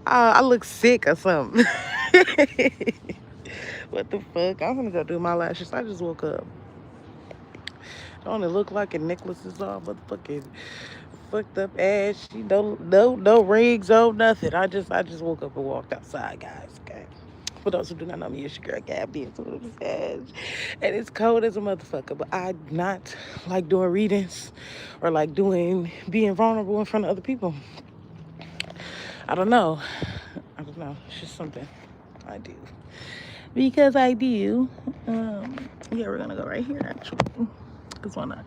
I look sick or something. What the fuck? I'm gonna go do my lashes. I just woke up. Don't it look like a necklace is all motherfucking fucked up ass? She no rings, no nothing. I just woke up and walked outside, guys. Okay. For those who do not know me, it's your girl Gabby. And it's cold as a motherfucker. But I not like doing readings or like doing being vulnerable in front of other people. I don't know. I don't know. It's just something I do. Because I do. Yeah, we're gonna go right here actually. Cause why not?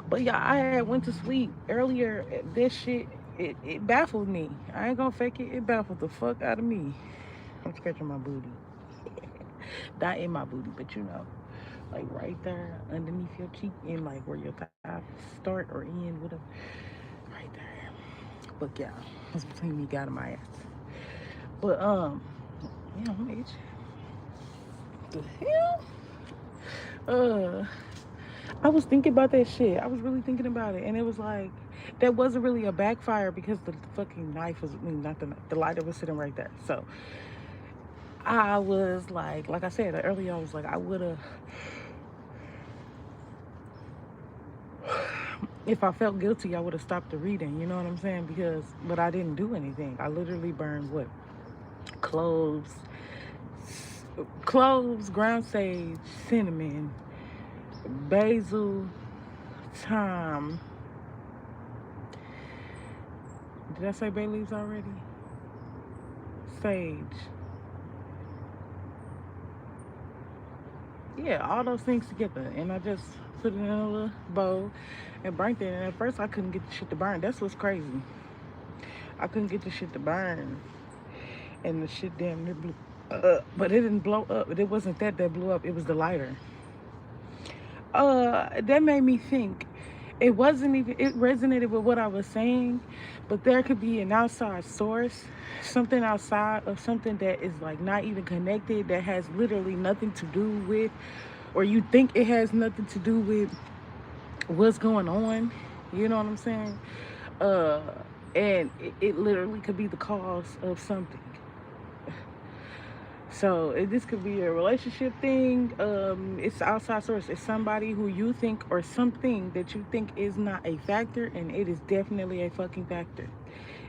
But yeah, I had went to sleep earlier. This shit, it baffled me. I ain't gonna fake it. It baffled the fuck out of me. I'm scratching my booty. Not in my booty, but you know, like right there underneath your cheek and like where your thighs start or end, whatever. Right there. But yeah, it's between me, God, and my ass. But yeah, bitch. The hell? Uh, I was thinking about that shit. I was really thinking about it, and it was like that wasn't really a backfire because the fucking knife was, I mean, not the lighter was sitting right there. So I was like I said earlier, I was like, I would have, if I felt guilty, I would have stopped the reading. You know what I'm saying? Because, but I didn't do anything. I literally burned what? Cloves, cloves, ground sage, cinnamon, basil, thyme. Did I say bay leaves already? Sage. Yeah, all those things together. And I just put it in a little bowl and burnt it. And at first I couldn't get the shit to burn. That's what's crazy. I couldn't get the shit to burn. And the shit damn near blew up. But it didn't blow up. It wasn't that blew up. It was the lighter. That made me think. It wasn't even, it resonated with what I was saying, but there could be an outside source, something outside of something that is like not even connected, that has literally nothing to do with, or you think it has nothing to do with what's going on. You know what I'm saying? Uh, and it literally could be the cause of something. So this could be a relationship thing. It's outside source. It's somebody who you think or something that you think is not a factor, and it is definitely a fucking factor.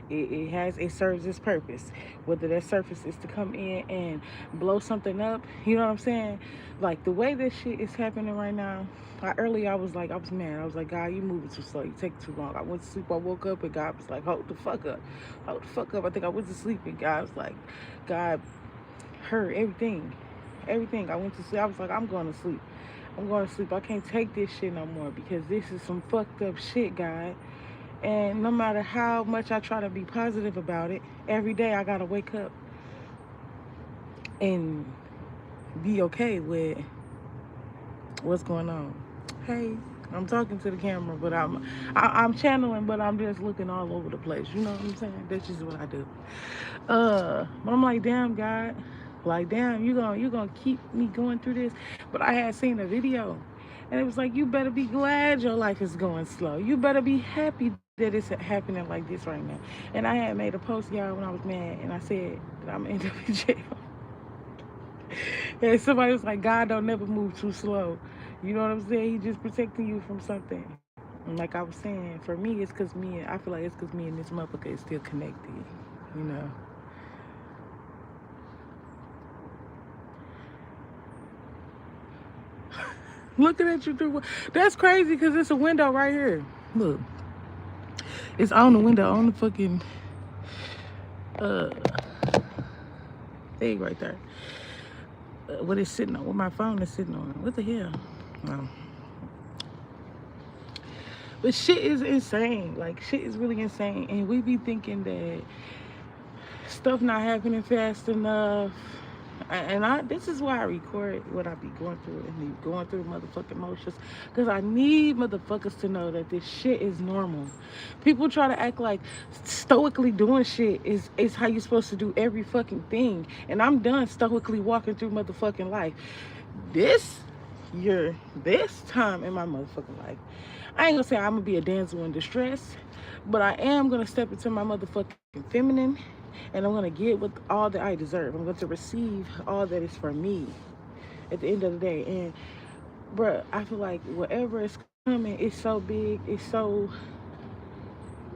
It serves its purpose. Whether that surface is to come in and blow something up, you know what I'm saying? Like the way this shit is happening right now. Earlier I was mad. I was like, God, you moving too slow. You take too long. I went to sleep. I woke up and God was like, hold the fuck up, hold the fuck up. I think I went to sleep and God was like, God heard everything. I went to sleep. I was like, I'm going to sleep. I'm going to sleep. I can't take this shit no more because this is some fucked up shit, God. And no matter how much I try to be positive about it, every day I gotta wake up and be okay with what's going on. Hey, I'm talking to the camera, but I'm channeling, but I'm just looking all over the place. You know what I'm saying? That's just what I do. But I'm like, damn, God, like, damn, you gonna keep me going through this? But I had seen a video, and it was like, you better be glad your life is going slow. You better be happy that it's happening like this right now. And I had made a post, y'all, when I was mad, and I said that I'm in jail. And somebody was like, God don't never move too slow. You know what I'm saying? He just protecting you from something. And like I was saying, for me, it's because I feel like it's because me and this motherfucker is still connected. You know. Looking at you through. That's crazy because it's a window right here. Look, it's on the window, on the fucking uh thing right there. What it's sitting on, what my phone is sitting on. What the hell? No. But shit is insane. Like shit is really insane, and we be thinking that stuff not happening fast enough. And this is why I record what I be going through and be going through motherfucking emotions, because I need motherfuckers to know that this shit is normal. People try to act like stoically doing shit is how you're supposed to do every fucking thing, and I'm done stoically walking through motherfucking life. This this time in my motherfucking life, I ain't gonna say I'm gonna be a damsel in distress, but I am gonna step into my motherfucking feminine And I'm gonna get with all that I deserve. I'm going to receive all that is for me at the end of the day. And bruh, I feel like whatever is coming is so big, it's so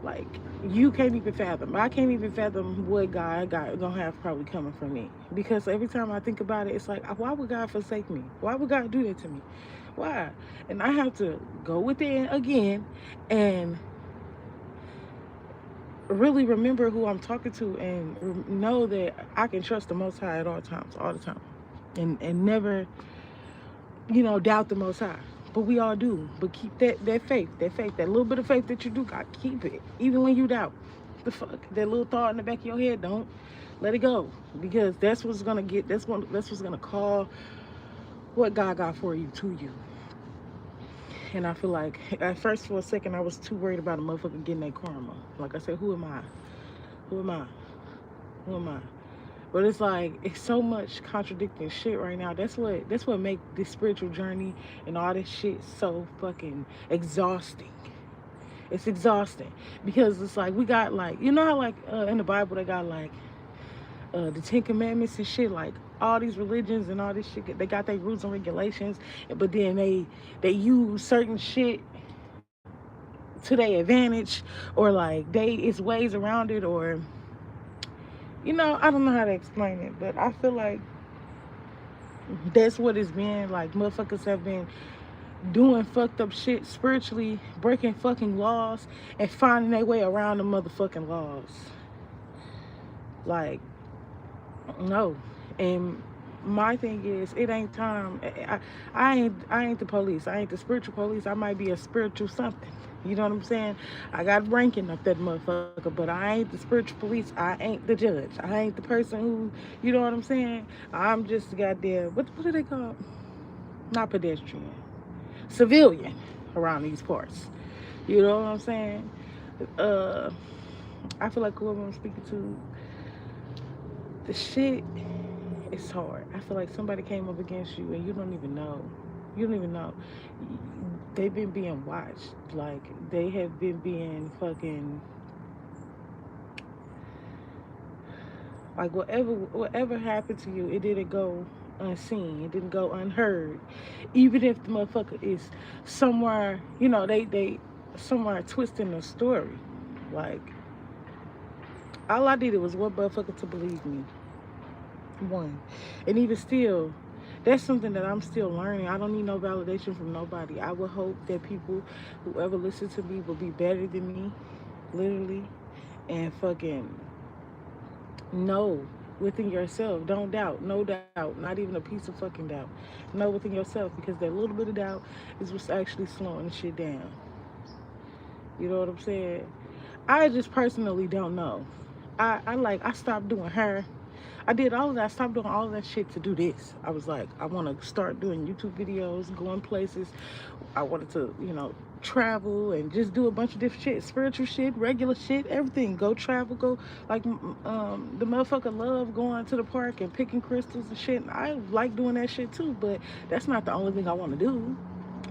like you can't even fathom. I can't even fathom what God got gonna have probably coming for me. Because every time I think about it, it's like, why would God forsake me? Why would God do that to me? Why? And I have to go within again and really remember who I'm talking to and know that I can trust the Most High at all times, all the time, and never, doubt the Most High. But we all do. But keep that little bit of faith that you do got, keep it, even when you doubt. The fuck, that little thought in the back of your head, don't let it go, because that's what's gonna get. That's what's gonna call what God got for you to you. And I feel like at first for a second I was too worried about a motherfucker getting that karma. Like I said, who am I? Who am I? Who am I? But it's like it's so much contradicting shit right now. That's what make this spiritual journey and all this shit so fucking exhausting. It's exhausting because it's like we got like how like in the Bible they got like the Ten Commandments and shit, like all these religions and all this shit, they got their rules and regulations, but then they use certain shit to their advantage, or like it's ways around it, or I don't know how to explain it, but I feel like that's what it's been. Like motherfuckers have been doing fucked up shit spiritually, breaking fucking laws, and finding their way around the motherfucking laws. Like, no. And my thing is, it ain't time. I ain't the police. I ain't the spiritual police. I might be a spiritual something. You know what I'm saying? I got ranking up that motherfucker, but I ain't the spiritual police. I ain't the judge. I ain't the person who, you know what I'm saying? I'm just goddamn, what do they call? Not pedestrian. Civilian around these parts. You know what I'm saying? Uh, I feel like whoever I'm speaking to, the shit is hard. I feel like somebody came up against you and you don't even know. You don't even know. They've been being watched. Like, they have been being fucking, like, whatever happened to you, it didn't go unseen. It didn't go unheard. Even if the motherfucker is somewhere, they somewhere twisting the story. Like, all I did was one motherfucker to believe me. One. And even still, that's something that I'm still learning. I don't need no validation from nobody. I would hope that people, whoever listens to me, will be better than me, literally, and fucking know within yourself. Don't doubt. No doubt. Not even a piece of fucking doubt. Know within yourself, because that little bit of doubt is what's actually slowing the shit down. You know what I'm saying? I just personally don't know. I stopped doing hair. I did all of that. I stopped doing all of that shit to do this. I was like, I want to start doing YouTube videos, going places. I wanted to, travel and just do a bunch of different shit, spiritual shit, regular shit, everything. Go travel, go like the motherfucker love going to the park and picking crystals and shit. And I like doing that shit too, but that's not the only thing I want to do.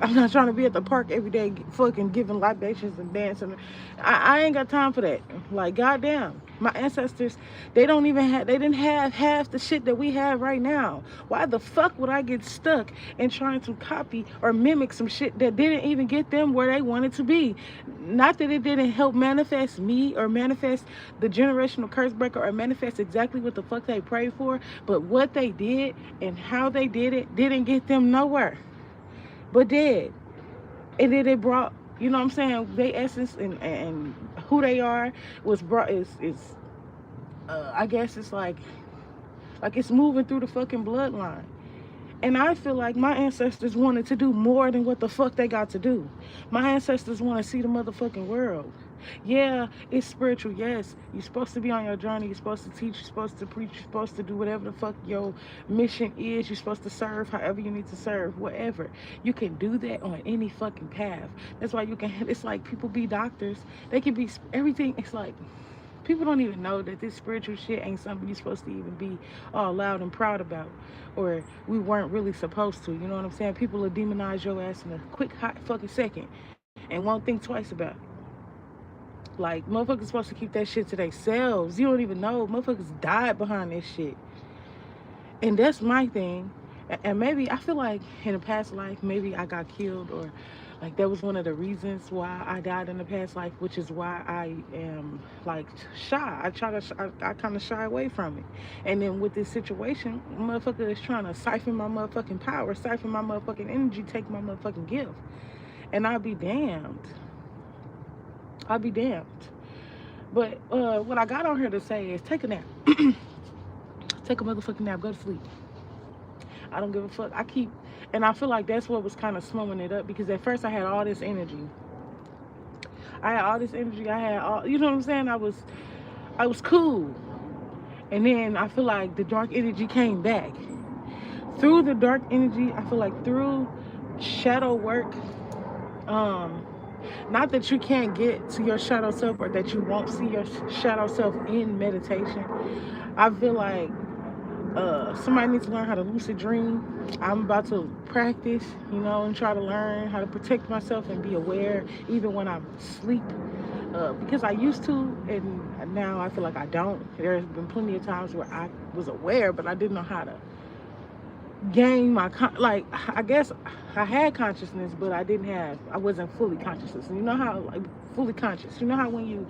I'm not trying to be at the park every day fucking giving libations and dancing. I ain't got time for that. Like, goddamn. My ancestors, they didn't have half the shit that we have right now. Why the fuck would I get stuck in trying to copy or mimic some shit that didn't even get them where they wanted to be? Not that it didn't help manifest me or manifest the generational curse breaker or manifest exactly what the fuck they prayed for, but what they did and how they did it didn't get them nowhere. But did. And then it brought, you know what I'm saying, their essence and who they are was brought is I guess it's like it's moving through the fucking bloodline. And I feel like my ancestors wanted to do more than what the fuck they got to do. My ancestors want to see the motherfucking world. Yeah, it's spiritual. Yes, you're supposed to be on your journey. You're supposed to teach. You're supposed to preach. You're supposed to do whatever the fuck your mission is. You're supposed to serve however you need to serve, whatever. You can do that on any fucking path. That's why you can, it's like people be doctors. They can be everything. It's like, people don't even know that this spiritual shit ain't something you're supposed to even be all loud and proud about. Or we weren't really supposed to. You know what I'm saying? People will demonize your ass in a quick, hot fucking second and won't think twice about it. Like, motherfuckers supposed to keep that shit to themselves. You don't even know. Motherfuckers died behind this shit. And that's my thing. And maybe, I feel like in a past life, maybe I got killed, or like that was one of the reasons why I died in the past life, which is why I am like shy. I kind of shy away from it. And then with this situation, motherfucker is trying to siphon my motherfucking power, siphon my motherfucking energy, take my motherfucking gift. And I'll be damned. I'll be damned. But what I got on here to say is take a nap. Take a motherfucking nap. Go to sleep. I don't give a fuck. And I feel like that's what was kind of slowing it up, because at first I had all this energy. I had all, you know what I'm saying? I was cool. And then I feel like the dark energy came back. Through the dark energy, I feel like through shadow work, not that you can't get to your shadow self, or that you won't see your shadow self in meditation. I feel like somebody needs to learn how to lucid dream. I'm about to practice, and try to learn how to protect myself and be aware even when I'm asleep. Because I used to, and now I feel like I don't. There's been plenty of times where I was aware, but I didn't know how to gain my I guess I had consciousness, but I wasn't fully conscious. You know how, like, fully conscious, you know how when you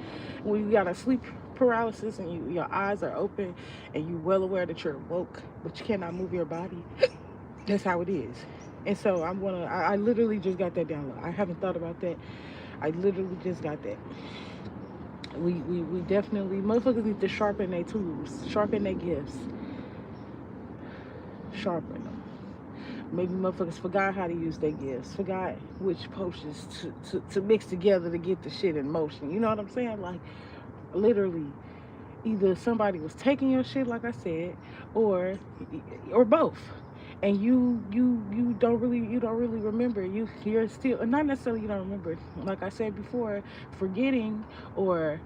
got a sleep paralysis and your eyes are open and you're well aware that you're woke, but you cannot move your body. That's how it is. And so I literally just got that download. I haven't thought about that. I literally just got that. We definitely, motherfuckers need to sharpen their tools, sharpen their gifts, sharpen them. Maybe motherfuckers forgot how to use their gifts, forgot which potions to mix together to get the shit in motion. You know what I'm saying? Like, literally, either somebody was taking your shit, like I said, or both. And you don't really remember. You're still, not necessarily you don't remember. Like I said before, forgetting or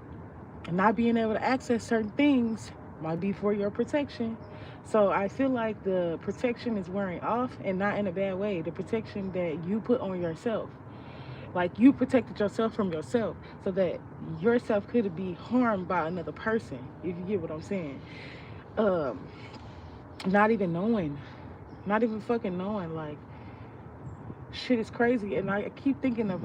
not being able to access certain things might be for your protection. So I feel like the protection is wearing off, and not in a bad way. The protection that you put on yourself. Like, you protected yourself from yourself, so that yourself could be harmed by another person, if you get what I'm saying. Not even fucking knowing. Like, shit is crazy. And I keep thinking of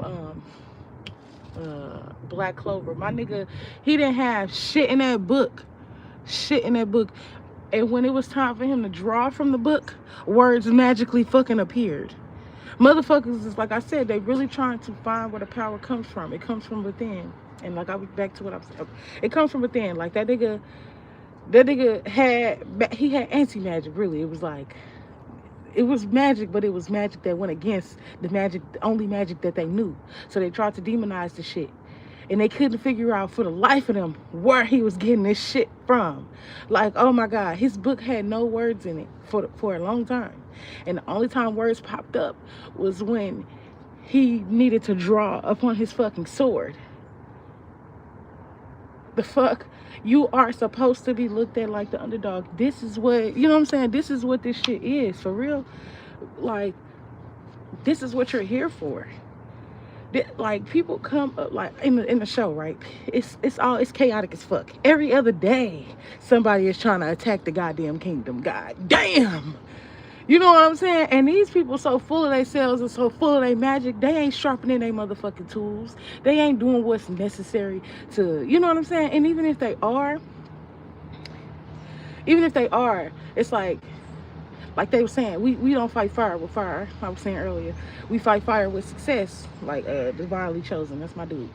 Black Clover. My nigga, he didn't have shit in that book. And when it was time for him to draw from the book, words magically fucking appeared. Motherfuckers is, like I said, they really trying to find where the power comes from. It comes from within. And like, I was back to what I was saying. It comes from within. Like, that nigga had anti-magic, really. It was like, it was magic, but it was magic that went against the only magic that they knew. So they tried to demonize the shit. And they couldn't figure out for the life of them where he was getting this shit from. Like, oh my God, his book had no words in it for a long time. And the only time words popped up was when he needed to draw upon his fucking sword. The fuck? You are supposed to be looked at like the underdog. This is what, you know what I'm saying? This is what this shit is, for real. Like, this is what you're here for. Like, people come up, like, in the show, right? It's chaotic as fuck. Every other day, somebody is trying to attack the goddamn kingdom. God damn. You know what I'm saying? And these people so full of themselves and so full of their magic, they ain't sharpening their motherfucking tools. They ain't doing what's necessary to, you know what I'm saying? And even if they are, it's like they were saying, we don't fight fire with fire. I was saying earlier, we fight fire with success. Like, Divinely Chosen, that's my dude.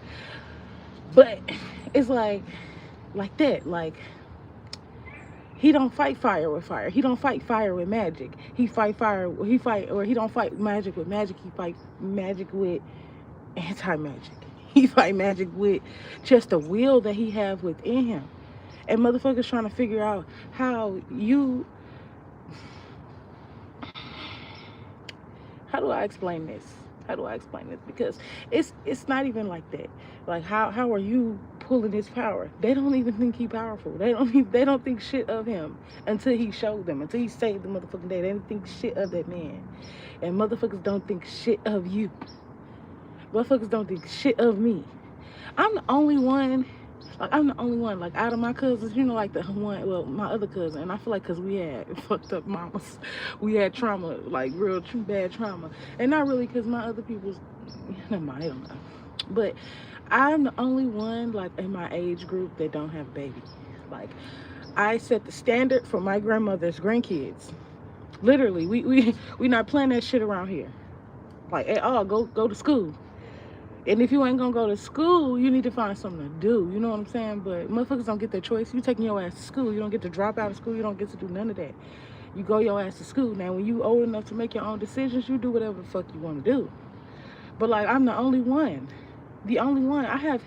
But it's like that. Like, he don't fight fire with fire. He don't fight fire with magic. He don't fight magic with magic. He fight magic with anti-magic. He fight magic with just the will that he have within him. And motherfuckers trying to figure out how do I explain this? Because it's not even like that. Like, how are you pulling his power? They don't even think he powerful. They don't think shit of him until he showed them, until he saved the motherfucking day. They don't think shit of that man. And motherfuckers don't think shit of you. Motherfuckers don't think shit of me. I'm the only one. Like, I'm the only one, like, out of my cousins, you know, like the one, well, my other cousin, and I feel like because we had fucked up mamas, we had trauma, like real true bad trauma, and not really because my other people's, never mind, I don't know, but I'm the only one, like, in my age group that don't have a baby. Like, I set the standard for my grandmother's grandkids. Literally, we not playing that shit around here, like, at all. Go to school. And if you ain't gonna go to school, you need to find something to do. You know what I'm saying? But motherfuckers don't get their choice. You taking your ass to school. You don't get to drop out of school. You don't get to do none of that. You go your ass to school. Now, when you old enough to make your own decisions, you do whatever the fuck you want to do. But, like, I'm the only one. The only one. I have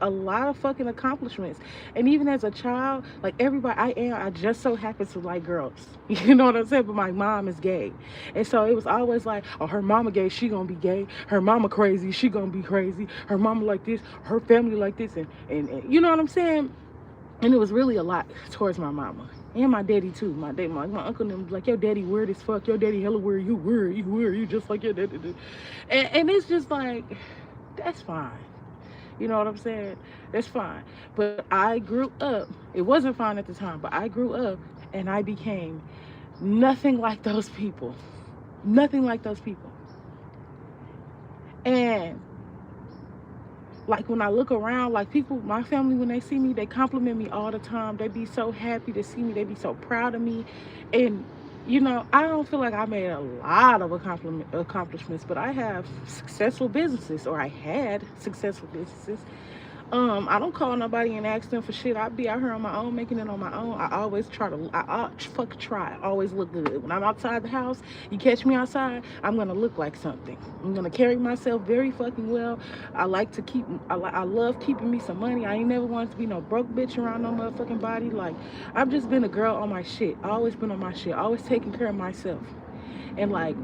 a lot of fucking accomplishments. And even as a child, like, everybody I just so happen to like girls. You know what I'm saying? But my mom is gay. And so it was always like, oh, her mama gay, she gonna be gay. Her mama crazy, she gonna be crazy. Her mama like this, her family like this. And you know what I'm saying? And it was really a lot towards my mama. And my daddy too. My uncle and them was like, your daddy weird as fuck. Your daddy hella weird. You weird. You just like your daddy. And it's just like, that's fine. You know what I'm saying? That's fine. But I grew up. It wasn't fine at the time, but I grew up and I became nothing like those people. Nothing like those people. And like, when I look around, like, people, my family, when they see me, they compliment me all the time. They be so happy to see me. They be so proud of me. And, you know, I don't feel like I made a lot of accomplishments, but I have successful businesses, or I had successful businesses. I don't call nobody and ask them for shit. I be out here on my own, making it on my own. I always try to, I always look good. When I'm outside the house, you catch me outside, I'm gonna look like something. I'm gonna carry myself very fucking well. I like to keep, I love keeping me some money. I ain't never wanted to be no broke bitch around no motherfucking body. Like, I've just been a girl on my shit. I always been on my shit. Always taking care of myself. And, like,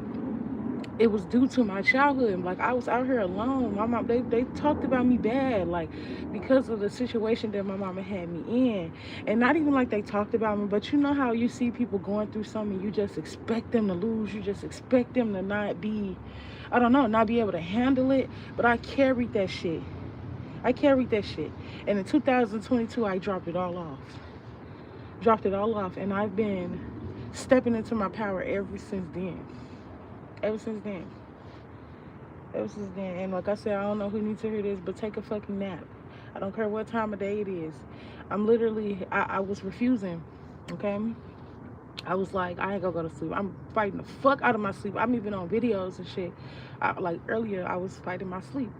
it was due to my childhood. Like, I was out here alone. My mom, they talked about me bad, like, because of the situation that my mama had me in. And not even like they talked about me, but you know how you see people going through something, you just expect them to lose. You just expect them to not be, I don't know, not be able to handle it. But I carried that shit. I carried that shit. And in 2022, I dropped it all off. Dropped it all off. And I've been stepping into my power ever since then. Ever since then. Ever since then. And like I said, I don't know who needs to hear this, but take a fucking nap. I don't care what time of day it is. I'm literally, I was refusing, okay? I was like, I ain't gonna go to sleep. I'm fighting the fuck out of my sleep. I'm even on videos and shit. Like, earlier, I was fighting my sleep.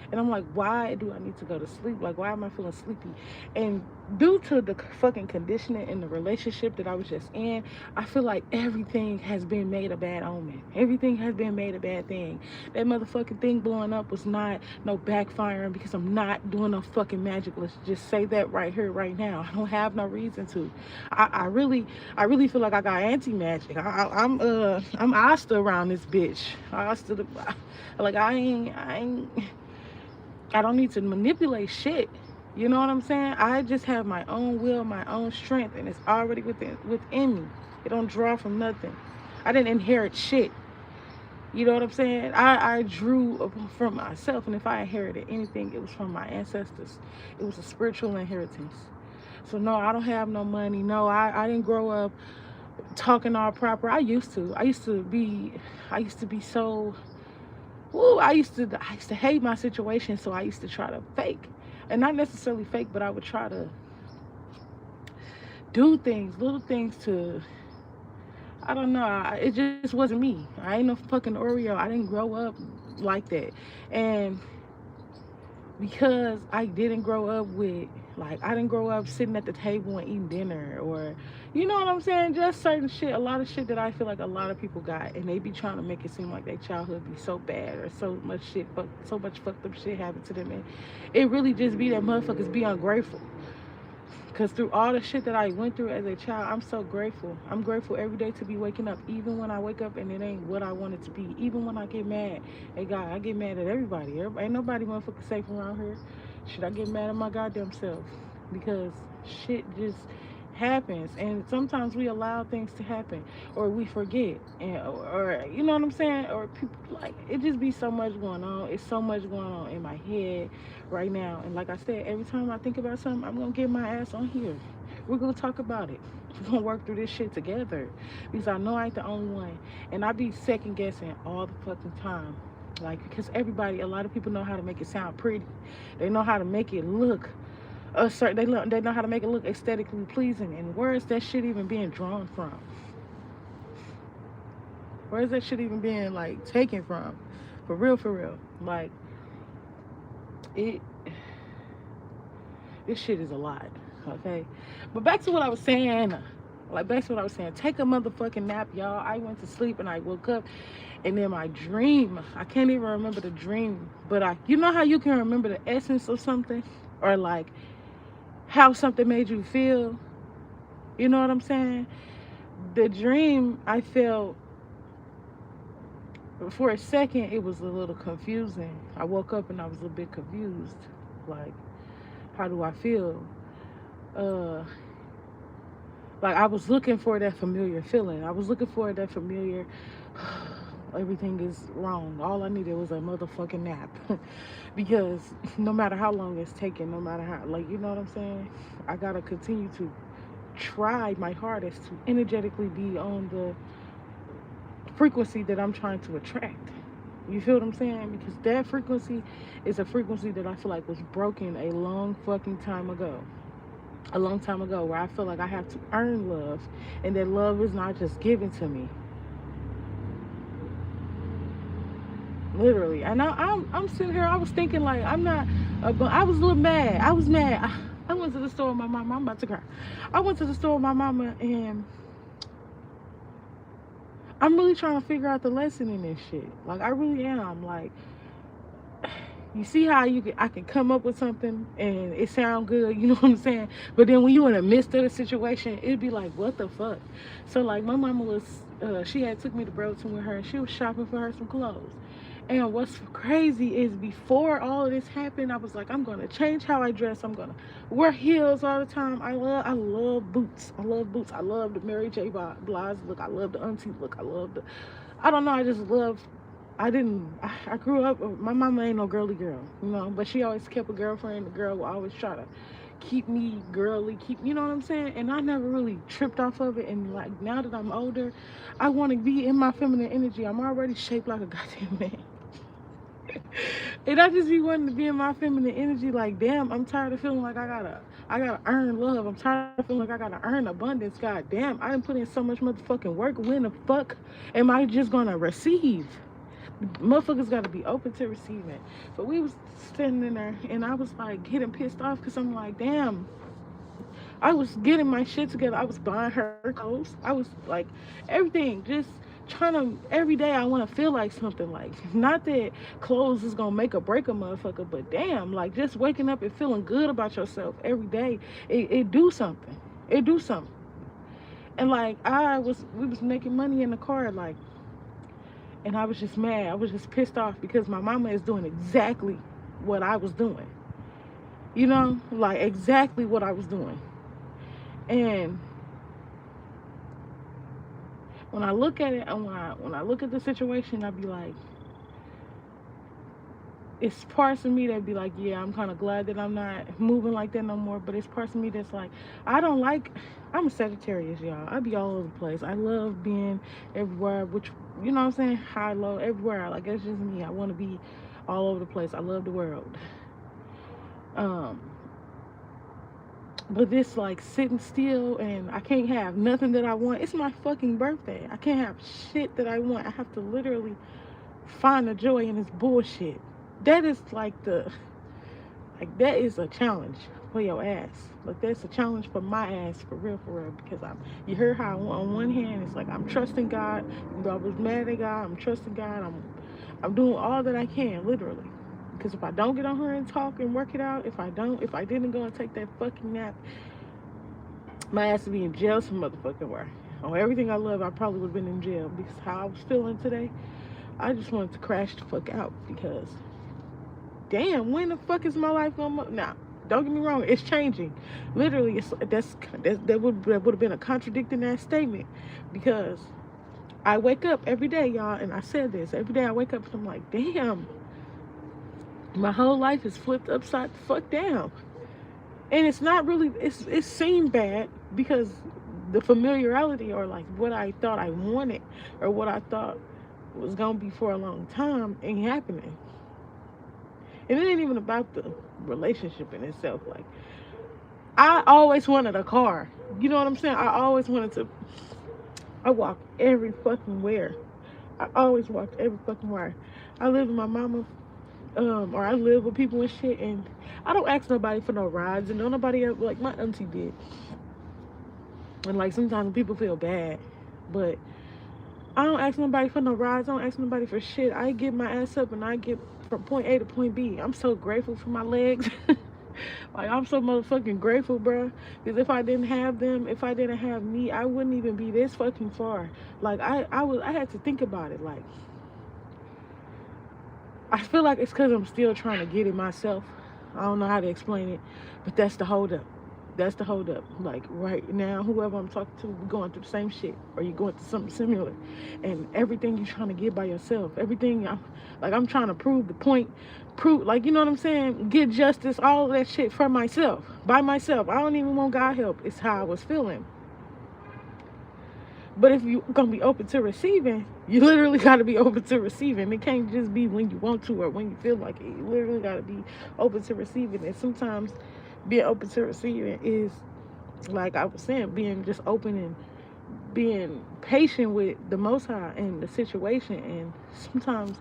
And I'm like, why do I need to go to sleep? Like, why am I feeling sleepy? And due to the fucking conditioning in the relationship that I was just in, I feel like everything has been made a bad omen. Everything has been made a bad thing. That motherfucking thing blowing up was not no backfiring, because I'm not doing no fucking magic. Let's just say that right here, right now. I don't have no reason to. I really feel like I got anti-magic. I'm Asta around this bitch. Like, I don't need to manipulate shit. You know what I'm saying? I just have my own will, my own strength, and it's already within me. It don't draw from nothing. I didn't inherit shit. You know what I'm saying? I drew from myself, and if I inherited anything, it was from my ancestors. It was a spiritual inheritance. So no, I don't have no money. No, I didn't grow up talking all proper. I used to be so, ooh, I used to hate my situation, so I used to try to fake. And not necessarily fake, but I would try to do things, little things to, I don't know, it just wasn't me. I ain't no fucking Oreo. I didn't grow up like that. And because I didn't grow up with, like, I didn't grow up sitting at the table and eating dinner, or, you know what I'm saying, just certain shit, a lot of shit that I feel like a lot of people got, and they be trying to make it seem like their childhood be so bad, or so much fucked up shit happened to them, and it really just be that motherfuckers be ungrateful. Because through all the shit that I went through as a child, I'm so grateful. I'm grateful every day to be waking up, even when I wake up and it ain't what I want it to be. Even when I get mad at God, I get mad at everybody. Ain't nobody motherfucking safe around here. Should I get mad at my goddamn self? Because shit just happens, and sometimes we allow things to happen, or we forget, and or you know what I'm saying, or people like it just be so much going on. It's so much going on in my head right now, and like I said, every time I think about something, I'm gonna get my ass on here. We're gonna talk about it. We're gonna work through this shit together, because I know I ain't the only one, and I be second guessing all the fucking time. Like, because everybody, a lot of people know how to make it sound pretty. They know how to make it look certain. They know how to make it look aesthetically pleasing. And where is that shit even being drawn from? Where is that shit even being like taken from? For real, for real. Like it. This shit is a lot. Okay, but back to what I was saying. Like, back to what I was saying. Take a motherfucking nap, y'all. I went to sleep and I woke up, and then my dream. I can't even remember the dream, but you know how you can remember the essence of something, or like how something made you feel. You know what I'm saying? The dream, I felt for a second it was a little confusing. I woke up and I was a bit confused. Like, how do I feel? Uh, like I was looking for that familiar feeling. I was looking for that familiar. Everything is wrong. All I needed was a motherfucking nap, because no matter how long it's taking, no matter how, like, you know what I'm saying, I gotta continue to try my hardest to energetically be on the frequency that I'm trying to attract. You feel what I'm saying? Because that frequency is a frequency that I feel like was broken a long fucking time ago. A long time ago, where I feel like I have to earn love, and that love is not just given to me. Literally. And I'm sitting here, I was thinking, like, I'm not, I was a little mad. I was mad. I went to the store with my mama. I'm about to cry. I went to the store with my mama, and I'm really trying to figure out the lesson in this shit. Like, I really am. Like, you see how I can come up with something and it sound good, you know what I'm saying? But then when you in the midst of the situation, it'd be like, what the fuck? So like, my mama was, she had took me to Burlington with her, and she was shopping for her some clothes. And what's crazy is, before all of this happened, I was like, I'm gonna change how I dress. I'm gonna wear heels all the time. I love boots. I love boots. I love the Mary J. Blige look. I love the auntie look. I don't know. I just love. I grew up. My mama ain't no girly girl, you know. But she always kept a girlfriend. The girl will always try to keep me girly, you know what I'm saying? And I never really tripped off of it. And like, now that I'm older, I want to be in my feminine energy. I'm already shaped like a goddamn man. And I just be wanting to be in my feminine energy. Like, damn, I'm tired of feeling like I gotta earn love. I'm tired of feeling like I gotta earn abundance. God damn, I done put in so much motherfucking work. When the fuck am I just gonna receive? Motherfuckers gotta be open to receiving. But we was standing in there, and I was like getting pissed off, because I'm like, damn, I was getting my shit together. I was buying her clothes. I was like, everything, just trying to, every day I want to feel like something. Like, not that clothes is gonna make or break a motherfucker, but damn, like, just waking up and feeling good about yourself every day, it do something. It do something. And like, we was making money in the car, like, and I was just mad. I was just pissed off, because my mama is doing exactly what I was doing. You know, like, exactly what I was doing. And when I look at it, and when I look at the situation, I'd be like, it's parts of me that be like, yeah, I'm kind of glad that I'm not moving like that no more. But it's parts of me that's like, I'm a Sagittarius, y'all. I be all over the place. I love being everywhere, which, you know what I'm saying? High, low, everywhere. Like, that's just me. I want to be all over the place. I love the world. But this, like, sitting still, and I can't have nothing that I want. It's my fucking birthday. I can't have shit that I want. I have to literally find the joy in this bullshit. That is like that is a challenge for your ass. Like, that's a challenge for my ass, for real, because you heard how on one hand it's like, I'm trusting God. I was mad at God. I'm trusting God. I'm doing all that I can, literally. Because if I don't get on her and talk and work it out, if I didn't go and take that fucking nap, my ass would be in jail some motherfucking way. On everything I love, I probably would have been in jail, because how I was feeling today, I just wanted to crash the fuck out, because damn, when the fuck is my life gonna... Nah, Don't get me wrong, it's changing. Literally, that would have been a contradicting that statement, because I wake up every day, y'all, and I said this every day. I wake up and I'm like, damn, my whole life is flipped upside the fuck down, and it's not really. It seemed bad because the familiarity, or like what I thought I wanted, or what I thought was gonna be for a long time, ain't happening. And it ain't even about the relationship in itself. Like, I always wanted a car. You know what I'm saying? I always wanted to. I walked every fucking where. I always walked every fucking where. I live with my mama, or I live with people and shit, and I don't ask nobody for no rides, and nobody else, like my auntie did. And like sometimes people feel bad, but I don't ask nobody for no rides. I don't ask nobody for shit. I get my ass up and I get from point A to point B. I'm so grateful for my legs. Like, I'm so motherfucking grateful, bro. Because if I didn't have them, if I didn't have me, I wouldn't even be this fucking far. Like, I had to think about it. Like, I feel like it's because I'm still trying to get it myself. I don't know how to explain it, but that's the hold up. That's the hold up. Like, right now, whoever I'm talking to, we're going through the same shit, or you're going through something similar, and everything you're trying to get by yourself. Everything, I'm trying to prove the point, like, you know what I'm saying? Get justice, all of that shit for myself, by myself. I don't even want God help. It's how I was feeling. But if you're gonna be open to receiving, you literally gotta be open to receiving. It can't just be when you want to or when you feel like it. You literally gotta be open to receiving. And sometimes being open to receiving is, like I was saying, being just open and being patient with the Most High and the situation. And sometimes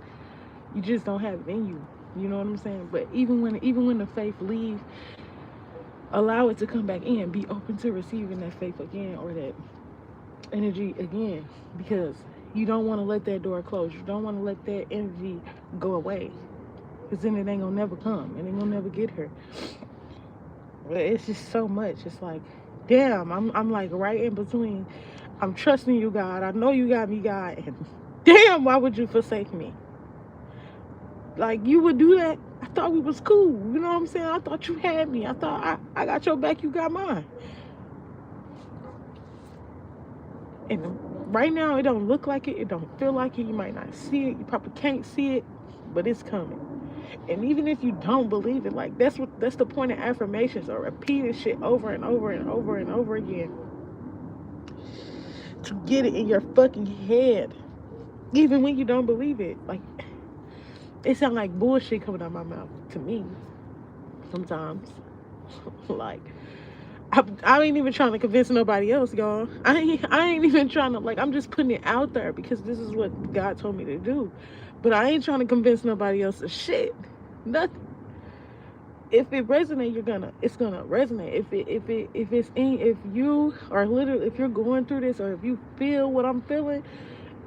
you just don't have it in you. You know what I'm saying? But even when the faith leaves, allow it to come back in. Be open to receiving that faith again, or that energy again, because you don't want to let that door close. You don't want to let that energy go away, because then it ain't gonna never come. It ain't gonna never get her. But it's just so much. It's like, damn, I'm like right in between. I'm trusting you, God. I know you got me, God. And damn, why would you forsake me? Like, you would do that? I thought we was cool. You know what I'm saying? I thought you had me. I thought I got your back, you got mine. And right now, it don't look like it. It don't feel like it. You might not see it. You probably can't see it, but it's coming. And even if you don't believe it, like, that's the point of affirmations, or repeating shit over and over and over and over again, to get it in your fucking head, even when you don't believe it. Like, it sounds like bullshit coming out my mouth to me sometimes. Like, I ain't even trying to convince nobody else, y'all. I ain't even trying to, like, I'm just putting it out there because this is what God told me to do. But I ain't trying to convince nobody else of shit. Nothing. If it resonates, it's gonna resonate. If you are literally, if you're going through this, or if you feel what I'm feeling,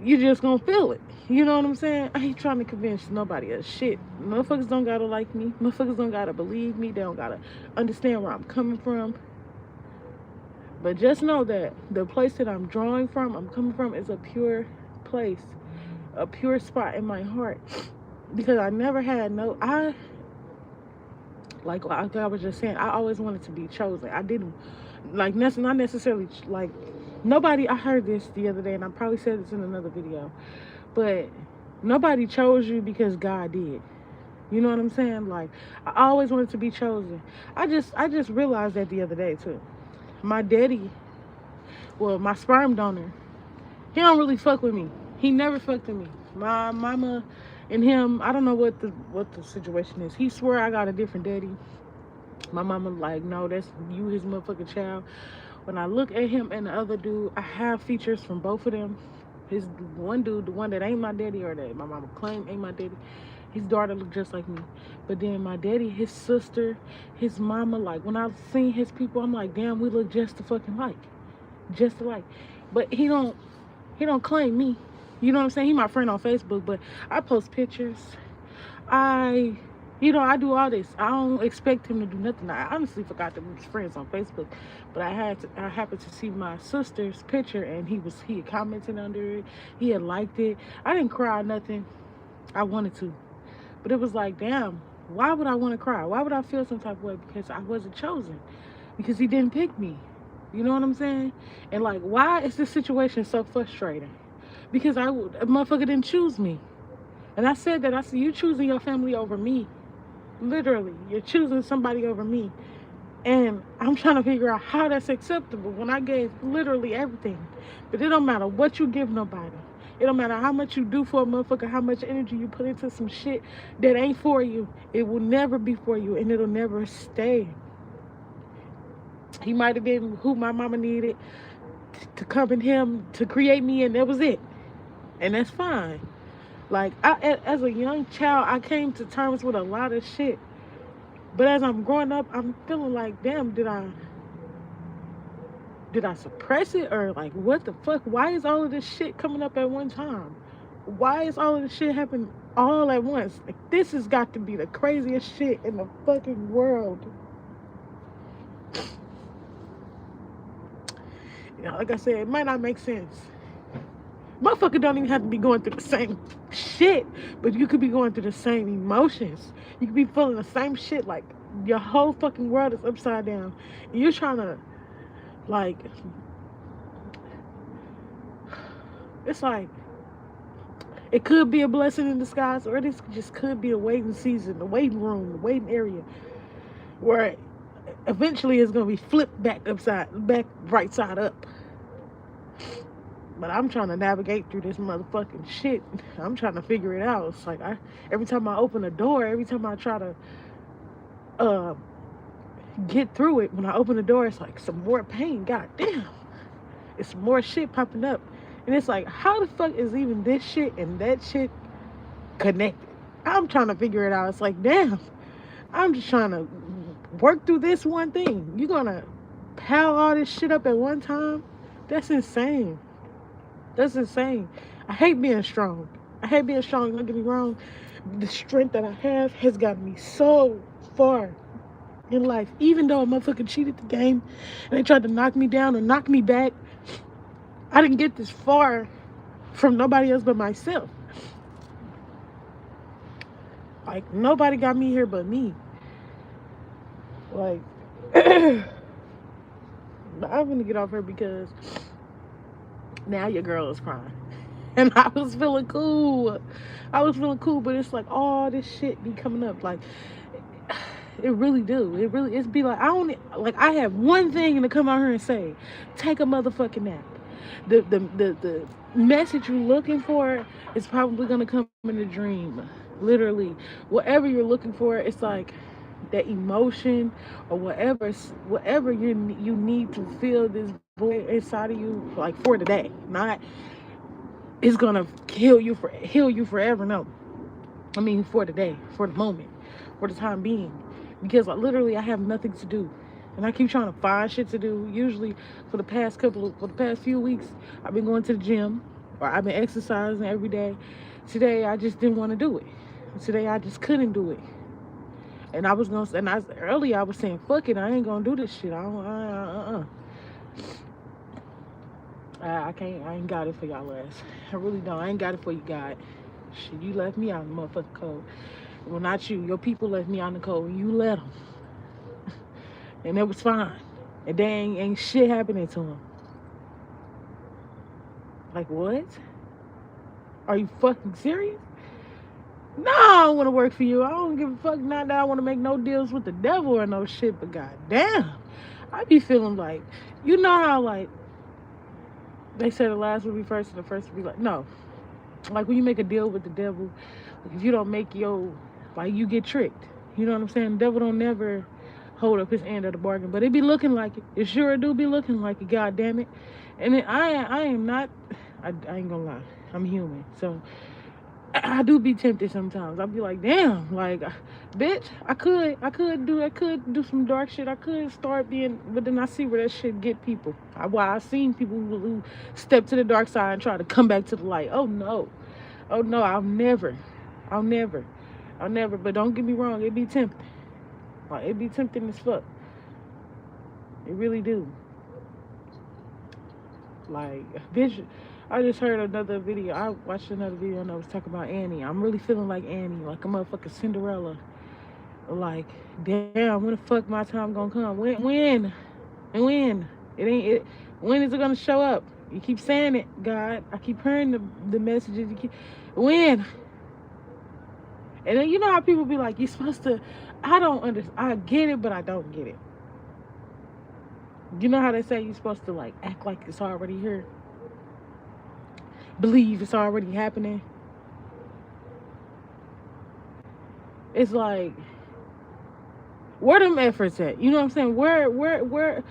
you're just gonna feel it. You know what I'm saying? I ain't trying to convince nobody of shit. Motherfuckers don't gotta like me. Motherfuckers don't gotta believe me. They don't gotta understand where I'm coming from. But just know that the place that I'm coming from, is a pure place, a pure spot in my heart. Because I never had like I was just saying, I always wanted to be chosen. I didn't, like, not necessarily, like, nobody, I heard this the other day, and I probably said this in another video, but nobody chose you because God did. You know what I'm saying? Like, I always wanted to be chosen. I just realized that the other day too. My daddy, well, my sperm donor, he don't really fuck with me. He never fucked with me. My mama and him, I don't know what the situation is. He swear I got a different daddy. My mama like, no, that's you, his motherfucking child. When I look at him and the other dude, I have features from both of them. His one dude, the one that ain't my daddy, or that my mama claim ain't my daddy, his daughter look just like me. But then my daddy, his sister, his mama, like, when I've seen his people, I'm like, damn, we look just the fucking like. Just alike. But he don't claim me. You know what I'm saying? He my friend on Facebook, but I post pictures. I do all this. I don't expect him to do nothing. I honestly forgot that we was friends on Facebook, but I happened to see my sister's picture, and he had commented under it. He had liked it. I didn't cry or nothing. I wanted to, but it was like, damn. Why would I want to cry? Why would I feel some type of way? Because I wasn't chosen. Because he didn't pick me. You know what I'm saying? And like, why is this situation so frustrating? Because a motherfucker didn't choose me. And I said that. I said, you choosing your family over me. Literally, you're choosing somebody over me. And I'm trying to figure out how that's acceptable when I gave literally everything. But it don't matter what you give nobody. It don't matter how much you do for a motherfucker, how much energy you put into some shit that ain't for you. It will never be for you, and it'll never stay. He might have been who my mama needed to come in him to create me, and that was it. And that's fine. Like, as a young child, I came to terms with a lot of shit. But as I'm growing up, I'm feeling like, damn, did I suppress it, or like, what the fuck? Why is all of this shit coming up at one time? Why is all of this shit happening all at once? Like, this has got to be the craziest shit in the fucking world. You know, like I said, it might not make sense. Motherfucker don't even have to be going through the same shit, but you could be going through the same emotions. You could be feeling the same shit, like your whole fucking world is upside down. And you're trying to, like, it's like, it could be a blessing in disguise, or this just could be a waiting season, the waiting room, the waiting area, where eventually it's gonna be flipped back right side up. But I'm trying to navigate through this motherfucking shit. I'm trying to figure it out. It's like, every time I open a door, every time I try to get through it, when I open the door, it's like some more pain. God damn. It's more shit popping up. And it's like, how the fuck is even this shit and that shit connected? I'm trying to figure it out. It's like, damn. I'm just trying to work through this one thing. You gonna pile all this shit up at one time? That's insane. That's insane. I hate being strong. Don't get me wrong. The strength that I have has gotten me so far in life. Even though a motherfucker cheated the game and they tried to knock me down or knock me back, I didn't get this far from nobody else but myself. Like, nobody got me here but me. Like, I'm gonna get off her because now your girl is crying. And I was feeling cool. But it's like all this shit be coming up. Like, it really do. It's be like, I have one thing to come out here and say. Take a motherfucking nap. The message you're looking for is probably gonna come in a dream. Literally. Whatever you're looking for, it's like that emotion or whatever you need to fill this void inside of you, like, for today. Not it's gonna heal you forever. No. I mean, for today, for the moment, for the time being. Because literally I have nothing to do. And I keep trying to find shit to do. Usually for the past few weeks, I've been going to the gym, or I've been exercising every day. Today I just didn't want to do it. Today I just couldn't do it. And earlier I was saying, fuck it, I ain't gonna do this shit. I ain't got it for y'all ass. I really don't. I ain't got it for you, God. Shit, you left me out in the motherfucking cold. Well, not you. Your people left me out in the cold, and you let them. And it was fine. And they ain't shit happening to them. Like, what? Are you fucking serious? No, I don't want to work for you. I don't give a fuck. Not that I want to make no deals with the devil or no shit, but goddamn, I be feeling like, you know how, like, they say the last will be first and the first will be like, no. Like, when you make a deal with the devil, like, if you don't make like, you get tricked. You know what I'm saying? The devil don't never hold up his end of the bargain, but it be looking like it. It sure do be looking like it, god damn it. And then I ain't gonna lie. I'm human, so I do be tempted sometimes. I'll be like, damn, like, bitch, I could do some dark shit. I could start being, but then I see where that shit get people. I've seen people who step to the dark side and try to come back to the light. Oh no, I'll never. But don't get me wrong, it be tempting. Like, it be tempting as fuck. It really do. Like, bitch, I just heard another video. I watched another video and I was talking about Annie. I'm really feeling like Annie, like a motherfucking Cinderella. Like, damn, when the fuck my time gonna come? When? And when? It ain't it. When is it gonna show up? You keep saying it, God. I keep hearing the messages. You keep when. And then you know how people be like, you're supposed to. I don't understand. I get it, but I don't get it. You know how they say you're supposed to like act like it's already here, believe it's already happening. It's like, where them efforts at? You know what I'm saying? Where?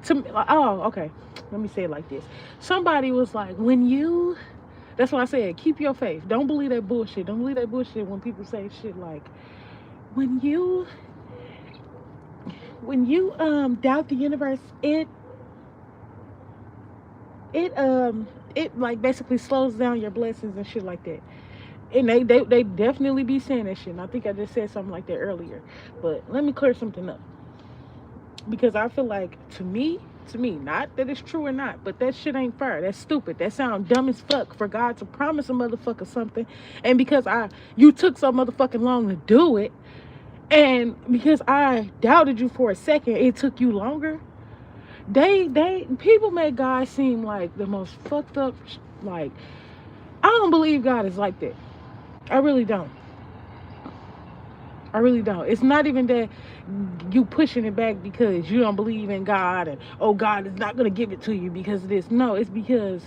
To me, like, oh, okay. Let me say it like this. Somebody was like, when you. That's why I said, keep your faith. Don't believe that bullshit. Don't believe that bullshit when people say shit like, when you doubt the universe, it like basically slows down your blessings and shit like that. And they definitely be saying that shit. And I think I just said something like that earlier. But let me clear something up. Because I feel like to me, not that it's true or not, but that shit ain't fair. That's stupid. That sounds dumb as fuck for God to promise a motherfucker something. And because you took so motherfucking long to do it, and because I doubted you for a second, it took you longer. People make God seem like the most fucked up. Like, I don't believe God is like that. I really don't. It's not even that you pushing it back because you don't believe in God and, oh, God is not going to give it to you because of this. No, it's because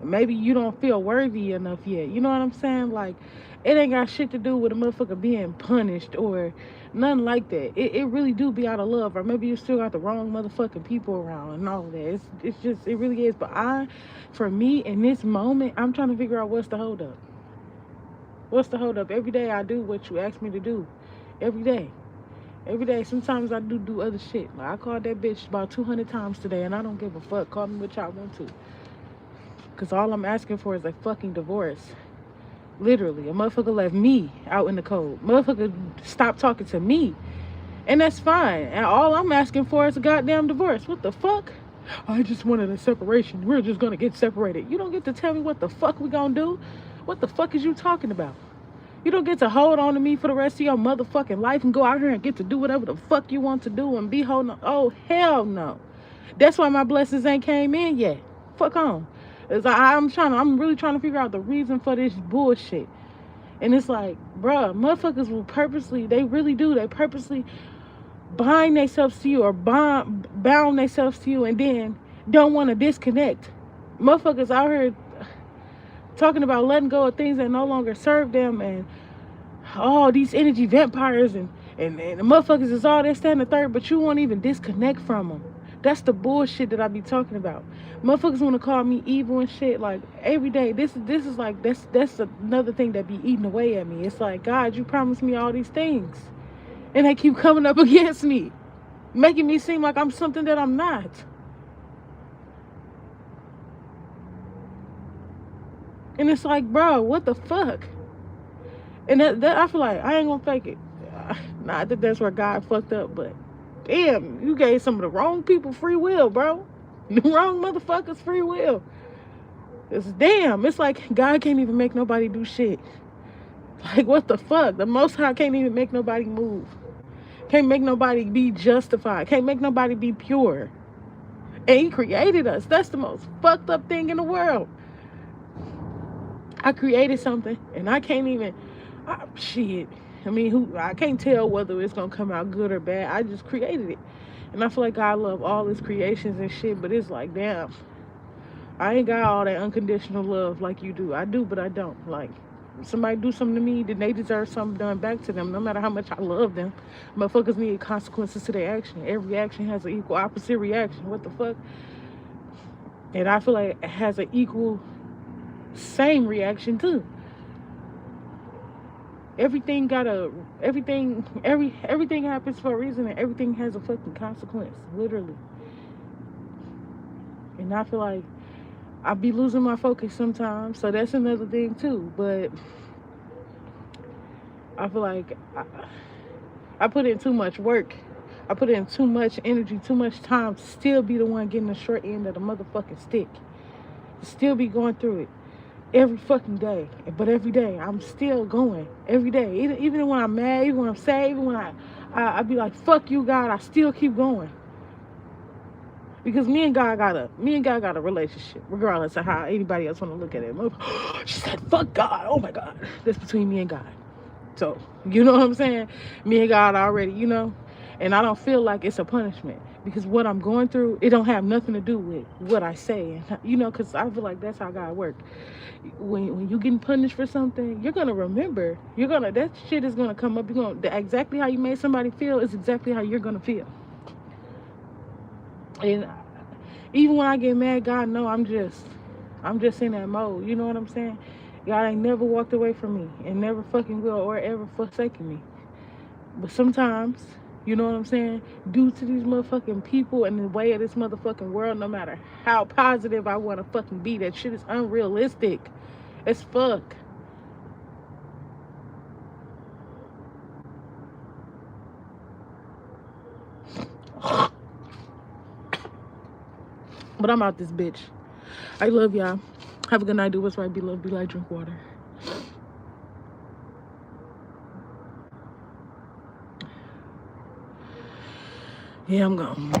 maybe you don't feel worthy enough yet. You know what I'm saying? Like, it ain't got shit to do with a motherfucker being punished or nothing like that. It really do be out of love, or maybe you still got the wrong motherfucking people around and all that. It's just, it really is. But for me, in this moment, I'm trying to figure out what's the hold up. What's the hold up? Every day I do what you ask me to do. Every day. Sometimes I do other shit. Like, I called that bitch about 200 times today, and I don't give a fuck. Call me what y'all want to. Because all I'm asking for is a fucking divorce. Literally. A motherfucker left me out in the cold. Motherfucker stopped talking to me. And that's fine. And all I'm asking for is a goddamn divorce. What the fuck? I just wanted a separation. We're just going to get separated. You don't get to tell me what the fuck we going to do. What the fuck is you talking about? You don't get to hold on to me for the rest of your motherfucking life and go out here and get to do whatever the fuck you want to do and be holding on. Oh, hell no. That's why my blessings ain't came in yet. Fuck on. I'm really trying to figure out the reason for this bullshit. And it's like, bruh, motherfuckers will purposely bind themselves to you or bound themselves to you and then don't want to disconnect. Motherfuckers out here talking about letting go of things that no longer serve them and all these energy vampires and the motherfuckers is all that, that, and the third, but you won't even disconnect from them. That's the bullshit that I be talking about. Motherfuckers want to call me evil and shit like every day. This is like that's another thing that be eating away at me. It's like, God, you promised me all these things, and they keep coming up against me, making me seem like I'm something that I'm not. And it's like, bro, what the fuck? And that I feel like I ain't gonna fake it. Not that that's where God fucked up, but damn, you gave some of the wrong people free will, bro. The wrong motherfuckers free will. It's like God can't even make nobody do shit. Like, what the fuck? The Most High can't even make nobody move. Can't make nobody be justified. Can't make nobody be pure. And he created us. That's the most fucked up thing in the world. I created something and I can't even shit. I mean, I can't tell whether it's gonna come out good or bad. I just created it. And I feel like God love all his creations and shit, but it's like, damn, I ain't got all that unconditional love like you do. I do, but I don't. Like, if somebody do something to me, then they deserve something done back to them, no matter how much I love them. Motherfuckers need consequences to their action. Every action has an equal opposite reaction. What the fuck? And I feel like it has an equal same reaction too. Everything happens for a reason, and everything has a fucking consequence, literally. And I feel like I be losing my focus sometimes, so that's another thing too. But I feel like I put in too much work. I put in too much energy, too much time to still be the one getting the short end of the motherfucking stick. To still be going through it. every fucking day. But every day, I'm still going. Every day. Even when I'm mad, even when I'm sad, even when I be like, fuck you, God, I still keep going. Because me and God got a relationship, regardless of how anybody else want to look at it. She said, fuck God. Oh my God. That's between me and God. So, you know what I'm saying? Me and God already, and I don't feel like it's a punishment because what I'm going through, it don't have nothing to do with what I say. And, because I feel like that's how God works. When you getting punished for something, you're going to remember. That shit is going to come up. Exactly how you made somebody feel is exactly how you're going to feel. And even when I get mad, God know I'm just in that mode. You know what I'm saying? God ain't never walked away from me and never fucking will or ever forsaken me. But sometimes, you know what I'm saying? Due to these motherfucking people and the way of this motherfucking world, no matter how positive I want to fucking be, that shit is unrealistic as fuck. But I'm out this bitch. I love y'all. Have a good night. Do what's right. Be loved. Be light. Drink water. Yeah, I'm gone.